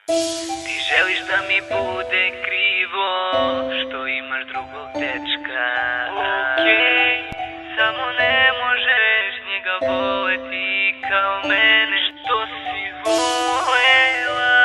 Ti želiš da mi bude krivo što imaš drugog dečka. Okej, samo ne možeš njega voleti kao mene što si volela.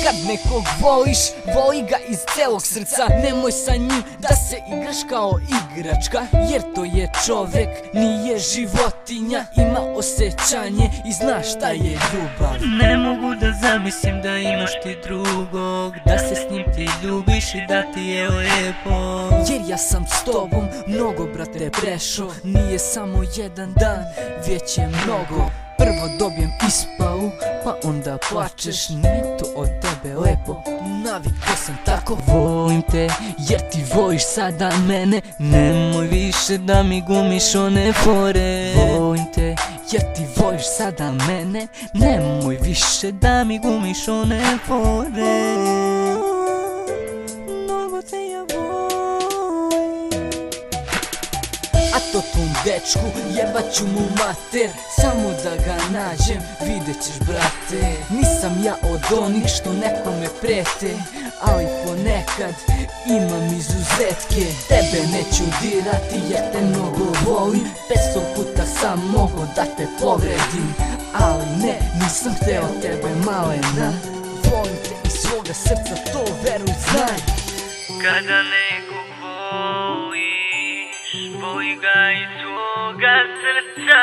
Kad nekog voliš, voli ga iz celog srca. Nemoj sa njim da se igraš kao igračka, jer to je čovek, nije životinja. Ima osjećanje i zna šta je ljubav. Ne mogu da zamislim da imaš ti drugog, da se s njim ti ljubiš i da ti je lepo. Jer ja sam s tobom mnogo, brate, prešao. Nije samo jedan dan, već je mnogo. Prvo dobijem ispalu, pa onda plačeš. Nije to od tebe lepo, navikao sam tako. Volim te jer ti voliš sada mene, nemoj više da mi gumiš one fore. Volim te jer ti voliš sada mene, nemoj više da mi gumiš one fore. Mnogo te ja volim. A to tom dečku jebaću mu mater, samo da ga nađem, vidjet ćeš, brate. Nisam ja od onih što nekome prete, ali ponekad imam izuzetke. Tebe neću dirati jer te mnogo volim, 500 puta sam mogo da te povredim, ali ne, nisam hteo tebe, malena. Volim te iz svoga srca, to veruj, znaj. Kada nekog voliš, voli ga iz svoga srca,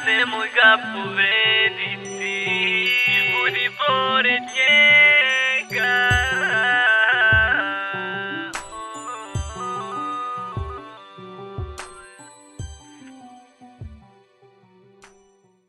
nemoj ga povrediti, budi pored nje.